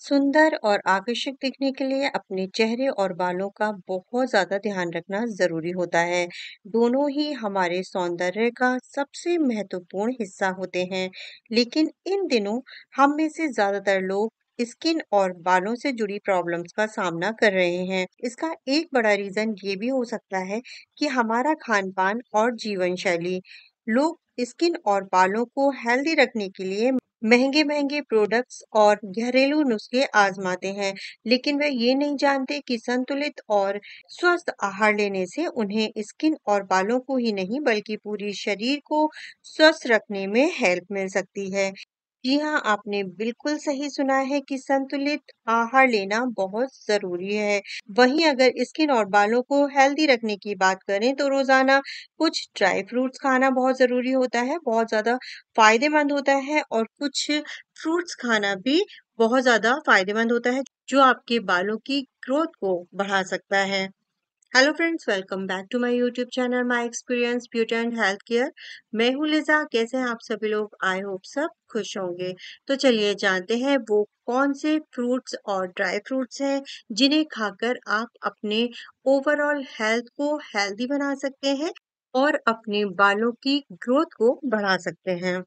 सुंदर और आकर्षक दिखने के लिए अपने चेहरे और बालों का बहुत ज़्यादा ध्यान रखना ज़रूरी होता है। दोनों ही हमारे सौंदर्य का सबसे महत्वपूर्ण हिस्सा होते हैं, लेकिन इन दिनों हम में से ज़्यादातर लोग स्किन और बालों से जुड़ी प्रॉब्लम्स का सामना कर रहे हैं। इसका एक बड़ा रीज़न ये भी हो सकता है कि हमारा खान-पान और जीवन शैली। लोग स्किन और बालों को हेल्दी रखने के लिए महंगे-महंगे प्रोडक्ट्स और घरेलू नुस्खे आजमाते हैं, लेकिन वे ये नहीं जानते कि संतुलित और स्वस्थ आहार लेने से उन्हें स्किन और बालों को ही नहीं बल्कि पूरी शरीर को स्वस्थ रखने में हेल्प मिल सकती है। जी हाँ, आपने बिल्कुल सही सुना है कि संतुलित आहार लेना बहुत ज़रूरी है। वहीं अगर स्किन और बालों को हेल्दी रखने की बात करें तो रोज़ाना कुछ ड्राई फ्रूट्स खाना बहुत ज़रूरी होता है, बहुत ज़्यादा फ़ायदेमंद होता है और कुछ फ्रूट्स खाना भी बहुत ज़्यादा फ़ायदेमंद होता है, जो आपके बालों की ग्रोथ को बढ़ा सकता है। Hello friends, welcome back to my YouTube channel my experience beauty and health care. मैं हूँ लिज़ा। कैसे हैं आप सभी लोग? आई होप सब खुश होंगे। तो चलिए जानते हैं वो कौन से फ्रूट्स और ड्राई फ्रूट्स हैं जिन्हें खाकर आप अपने ओवरऑल हेल्थ को हेल्दी बना सकते हैं और अपने बालों की ग्रोथ को बढ़ा सकते हैं।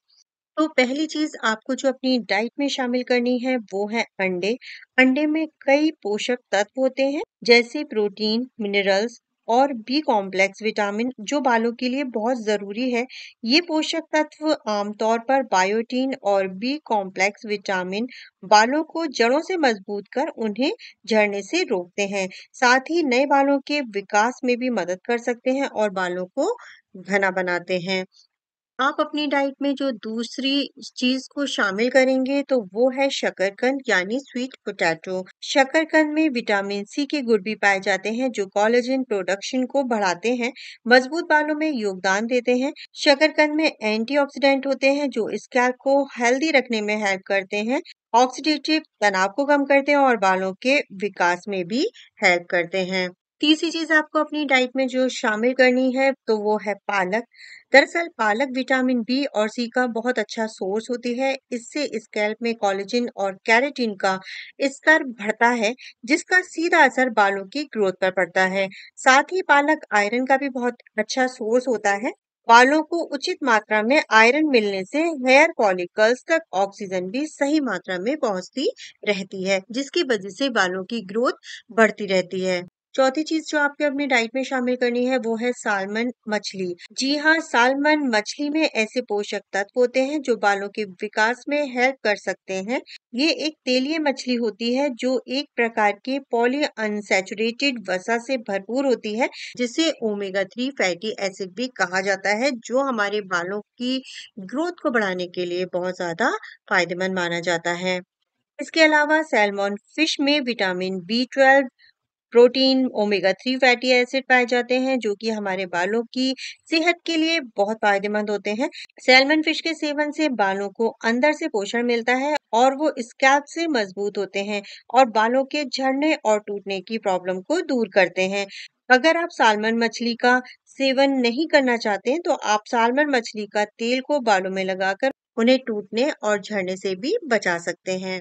तो पहली चीज आपको जो अपनी डाइट में शामिल करनी है वो है अंडे। अंडे में कई पोषक तत्व होते हैं जैसे प्रोटीन, मिनरल्स और बी कॉम्प्लेक्स विटामिन जो बालों के लिए बहुत जरूरी है। ये पोषक तत्व आमतौर पर बायोटीन और बी कॉम्प्लेक्स विटामिन बालों को जड़ों से मजबूत कर उन्हें झड़ने से रोकते हैं। साथ ही नए बालों के विकास में भी मदद कर सकते हैं और बालों को घना बनाते हैं। आप अपनी डाइट में जो दूसरी चीज को शामिल करेंगे तो वो है शकरकंद यानी स्वीट पोटैटो। शकरकंद में विटामिन सी के गुण भी पाए जाते हैं जो कोलेजन प्रोडक्शन को बढ़ाते हैं, मजबूत बालों में योगदान देते हैं। शकरकंद में एंटीऑक्सीडेंट होते हैं जो स्कैल्प को हेल्दी रखने में हेल्प करते हैं, ऑक्सीडेटिव तनाव को कम करते हैं और बालों के विकास में भी हेल्प करते हैं। तीसरी चीज आपको अपनी डाइट में जो शामिल करनी है तो वो है पालक। दरअसल पालक विटामिन बी और सी का बहुत अच्छा सोर्स होती है। इससे स्कैल्प में कोलेजन और कैरेटिन का स्तर बढ़ता है जिसका सीधा असर बालों की ग्रोथ पर पड़ता है। साथ ही पालक आयरन का भी बहुत अच्छा सोर्स होता है। बालों को उचित मात्रा में आयरन मिलने से हेयर फॉलिकल्स तक ऑक्सीजन भी सही मात्रा में पहुंचती रहती है जिसकी वजह से बालों की ग्रोथ बढ़ती रहती है। चौथी चीज जो आपके अपनी डाइट में शामिल करनी है वो है सालमन मछली। जी हाँ, सालमन मछली में ऐसे पोषक तत्व होते हैं जो बालों के विकास में हेल्प कर सकते हैं। ये एक तेलीय मछली होती है जो एक प्रकार के पॉली अनसैचुरेटेड वसा से भरपूर होती है जिसे ओमेगा 3 फैटी एसिड भी कहा जाता है जो हमारे बालों की ग्रोथ को बढ़ाने के लिए बहुत ज्यादा फायदेमंद माना जाता है। इसके अलावा सैल्मन फिश में vitamin B 12, protein, omega 3 fatty acid पाए जाते हैं जो कि हमारे बालों की सेहत के लिए बहुत फायदेमंद होते हैं। सैल्मन फिश के सेवन से बालों को अंदर से पोषण मिलता है और वो स्कैल्प से मजबूत होते हैं और बालों के झड़ने और टूटने की प्रॉब्लम को दूर करते हैं। अगर आप सालमन मछली का सेवन नहीं करना चाहते हैं तो आप सालमन मछली का तेल को बालों में लगाकर उन्हें टूटने और झड़ने से भी बचा सकते हैं।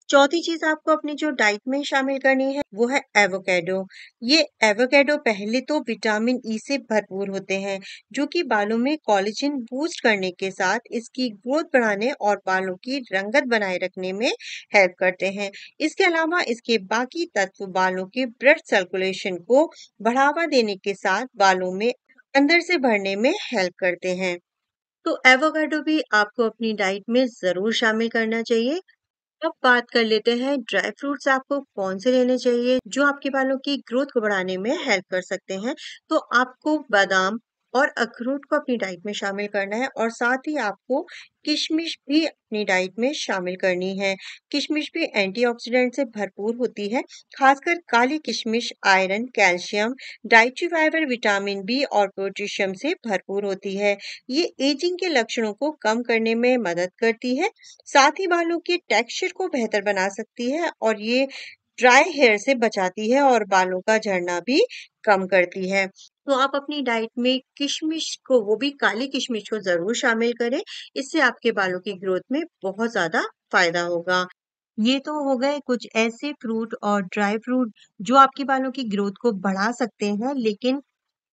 चौथी चीज आपको अपनी जो डाइट में शामिल करनी है वो है एवोकेडो। ये एवोकेडो पहले तो विटामिन ई से भरपूर होते हैं जो कि बालों में कोलेजन बूस्ट करने के साथ इसकी ग्रोथ बढ़ाने और बालों की रंगत बनाए रखने में हेल्प करते हैं। इसके अलावा इसके बाकी तत्व बालों के ब्लड सर्कुलेशन को बढ़ावा देने के साथ बालों में अंदर से भरने में हेल्प करते हैं। तो एवोकाडो भी आपको अपनी डाइट में जरूर शामिल करना चाहिए। अब बात कर लेते हैं ड्राई फ्रूट्स आपको कौन से लेने चाहिए जो आपके बालों की ग्रोथ को बढ़ाने में हेल्प कर सकते हैं। तो आपको बादाम और अखरोट को अपनी डाइट में शामिल करना है और साथ ही आपको किशमिश भी अपनी डाइट में शामिल करनी है। किशमिश भी एंटीऑक्सीडेंट से भरपूर होती है। खासकर काली किशमिश iron, calcium, dietary fibre, vitamin B और पोटेशियम से भरपूर होती है। ये एजिंग के लक्षणों को कम करने में मदद करती है, साथ ही बालों के टेक्सचर को बेहतर बना सकती है और ये ड्राई हेयर से बचाती है और बालों का झड़ना भी कम करती है। तो आप अपनी डाइट में किशमिश को, वो भी काली किशमिश को जरूर शामिल करें। इससे आपके बालों की ग्रोथ में बहुत ज्यादा फायदा होगा। ये तो हो गए कुछ ऐसे फ्रूट और ड्राई फ्रूट जो आपके बालों की ग्रोथ को बढ़ा सकते हैं, लेकिन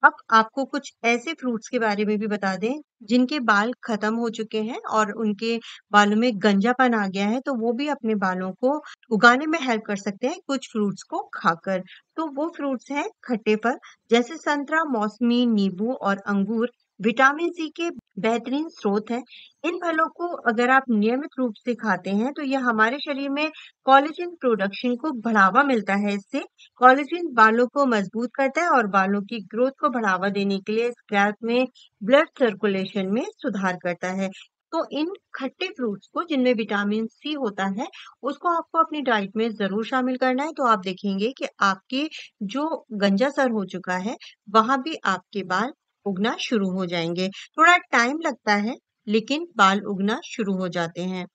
अब आपको कुछ ऐसे फ्रूट्स के बारे में भी बता दें, जिनके बाल खत्म हो चुके हैं और उनके बालों में गंजापन आ गया है, तो वो भी अपने बालों को उगाने में हेल्प कर सकते हैं कुछ फ्रूट्स को खाकर। तो वो फ्रूट्स हैं खट्टे फल, जैसे संतरा, मौसमी, नींबू और अंगूर विटामिन सी के बेहतरीन स्रोत हैं। इन फलों को अगर आप नियमित रूप से खाते हैं, तो यह हमारे शरीर में कोलेजन प्रोडक्शन को बढ़ावा मिलता है इससे। कोलेजन बालों को मजबूत करता है और बालों की ग्रोथ को बढ़ावा देने के लिए स्कैल्प में ब्लड सर्कुलेशन में सुधार करता है। तो इन खट्टे फ्रूट्स को जिनमें विटामिन सी होता है, उसको आपको अपनी डाइट में ज़रूर शामिल करना है, तो आप देखेंगे कि आपके जो गंजा सर हो चुका है, वहाँ भी आपके बाल उगना शुरू हो जाएँगे। थोड़ा टाइम लगता है, लेकिन बाल उगना शुरू हो जाते हैं।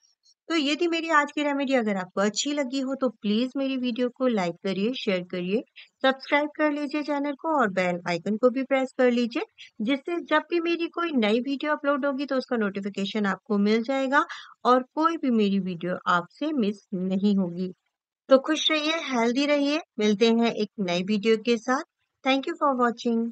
तो ये थी मेरी आज की रेमेडी। अगर आपको अच्छी लगी हो तो प्लीज मेरी वीडियो को लाइक करिए, शेयर करिए, सब्सक्राइब कर लीजिए चैनल को और बेल आइकन को भी प्रेस कर लीजिए, जिससे जब भी मेरी कोई नई वीडियो अपलोड होगी तो उसका नोटिफिकेशन आपको मिल जाएगा और कोई भी मेरी वीडियो आपसे मिस नहीं होगी। तो खुश रहिए, हेल्दी रहिए, मिलते हैं एक नई वीडियो के साथ। Thank you for watching.